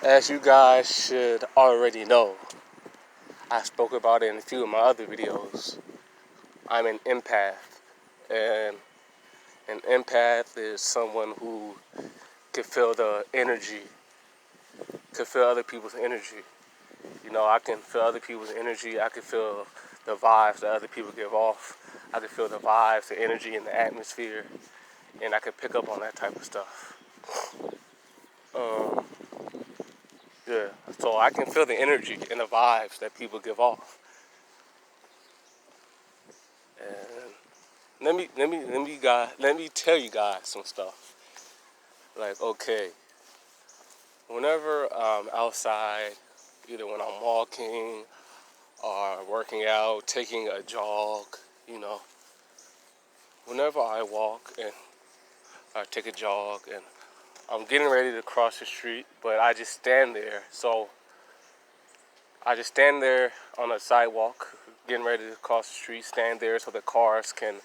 As you guys should already know, I spoke about it in a few of my other videos. I'm an empath, and an empath is someone who can feel the energy, can feel other people's energy. You know, I can feel other people's energy. I can feel the vibes that other people give off. I can feel the vibes, the energy in the atmosphere, and I can pick up on that type of stuff. Um, yeah, so I can feel the energy and the vibes that people give off. And let me tell you guys some stuff. Like, okay, whenever I'm outside, either when I'm walking or working out, taking a jog, you know, whenever I walk and I take a jog and I'm getting ready to cross the street, but I just stand there. So I just stand there on the sidewalk, getting ready to cross the street, stand there so the cars can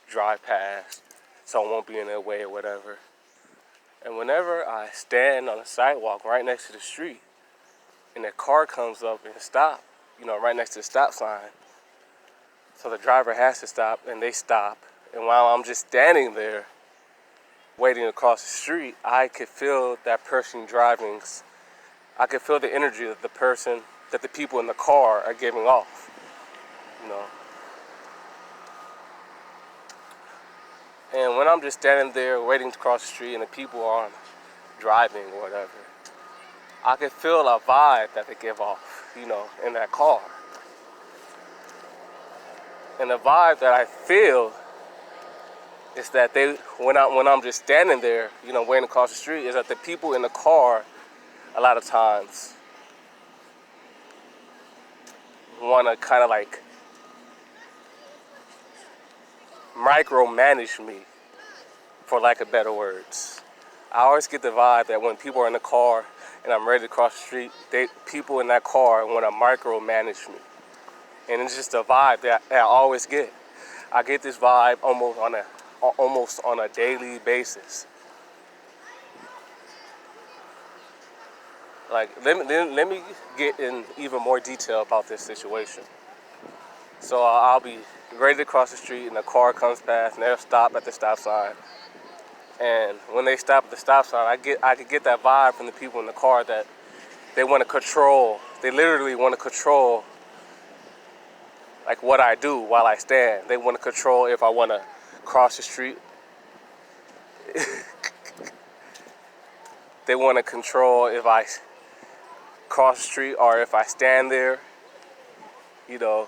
drive past, so I won't be in their way or whatever. And whenever I stand on the sidewalk right next to the street, and a car comes up and stop, you know, right next to the stop sign, so the driver has to stop, and they stop. And while I'm just standing there, waiting to cross the street, I could feel that person driving's, I could feel the energy that the people in the car are giving off, you know. And when I'm just standing there waiting to cross the street and the people aren't driving or whatever, I can feel a vibe that they give off, you know, in that car. And the vibe that I feel is that when I'm just standing there, you know, waiting to cross the street, is that the people in the car, a lot of times, want to kind of like micromanage me, for lack of better words. I always get the vibe that when people are in the car and I'm ready to cross the street, people in that car want to micromanage me. And it's just a vibe that I always get. I get this vibe almost on a daily basis. Like, let me get in even more detail about this situation. So I'll be ready to cross the street and a car comes past and they'll stop at the stop sign. And when they stop at the stop sign, I could get that vibe from the people in the car that they want to control. They literally want to control, like, what I do while I stand. They want to control if I want to cross the street. They want to control if I cross the street or if I stand there, you know.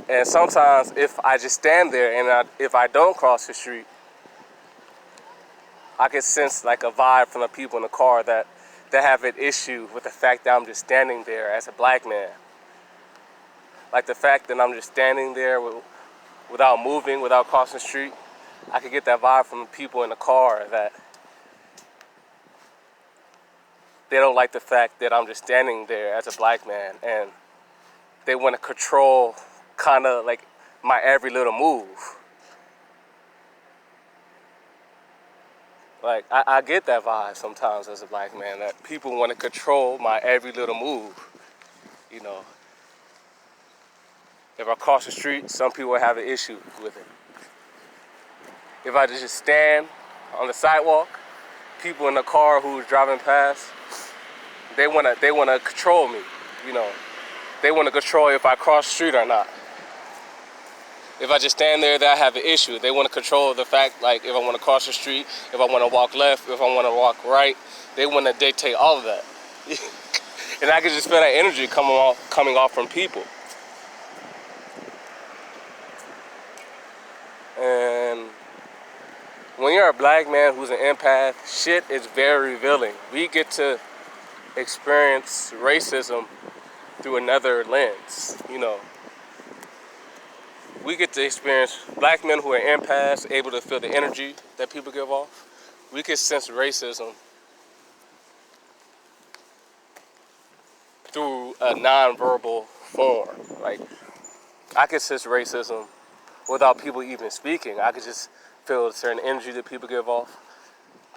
And sometimes if I just stand there and if I don't cross the street, I can sense like a vibe from the people in the car that they have an issue with the fact that I'm just standing there as a black man. Like the fact that I'm just standing there without moving, without crossing the street, I could get that vibe from the people in the car that they don't like the fact that I'm just standing there as a black man, and they want to control kind of like my every little move. Like, I get that vibe sometimes as a black man, that people want to control my every little move, you know. If I cross the street, some people have an issue with it. If I just stand on the sidewalk, people in the car who's driving past, they wanna control me, you know. They wanna control if I cross the street or not. If I just stand there, that I have an issue. They wanna control the fact, like, if I wanna cross the street, if I wanna walk left, if I wanna walk right, they wanna dictate all of that. And I can just feel that energy coming off from people. And when you're a black man who's an empath, shit is very revealing. We get to experience racism through another lens, you know. We get to experience black men who are empaths, able to feel the energy that people give off. We can sense racism through a nonverbal form. Like, I can sense racism without people even speaking. I could just feel a certain energy that people give off.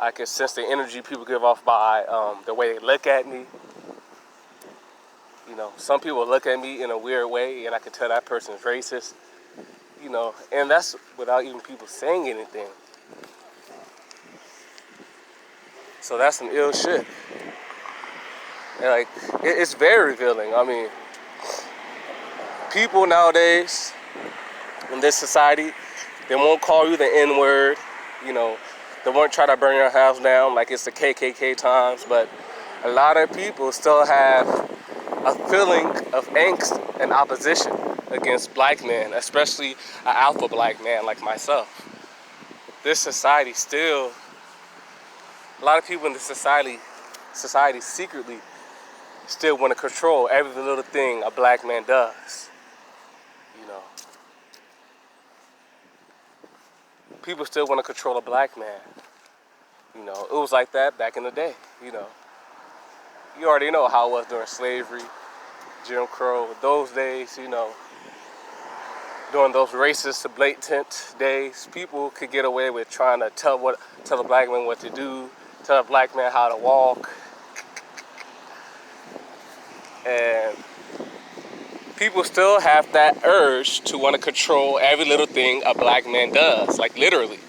I can sense the energy people give off by the way they look at me. You know, some people look at me in a weird way, and I can tell that person's racist. You know, and that's without even people saying anything. So that's some ill shit. And like, it's very revealing. I mean, people nowadays in this society, they won't call you the N-word. You know, they won't try to burn your house down like it's the KKK times. But a lot of people still have a feeling of angst and opposition against black men, especially an alpha black man like myself. This society still, a lot of people in this society secretly still want to control every little thing a black man does. You know, people still want to control a black man. You know, it was like that back in the day. You know, you already know how it was during slavery, Jim Crow, those days. You know, during those racist, blatant days, people could get away with trying to tell a black man what to do, tell a black man how to walk. And people still have that urge to want to control every little thing a black man does, like literally.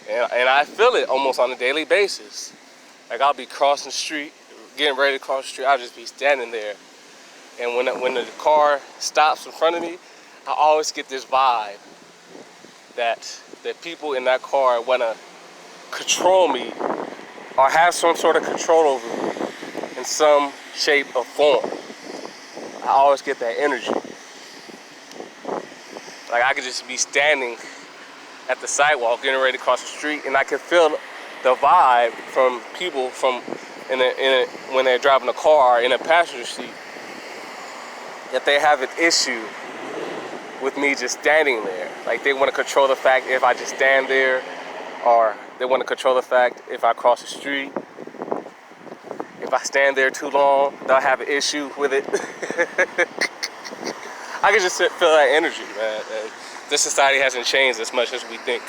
And I feel it almost on a daily basis. Like I'll be crossing the street, getting ready to cross the street, I'll just be standing there. And when the car stops in front of me, I always get this vibe that the people in that car want to control me or have some sort of control over me in some shape or form. I always get that energy. Like I could just be standing at the sidewalk getting ready to cross the street, and I can feel the vibe from people when they're driving a car in a passenger seat, that they have an issue with me just standing there. Like they want to control the fact if I just stand there, or they want to control the fact if I cross the street. If I stand there too long, they'll have an issue with it. I can just feel that energy, man. And this society hasn't changed as much as we think.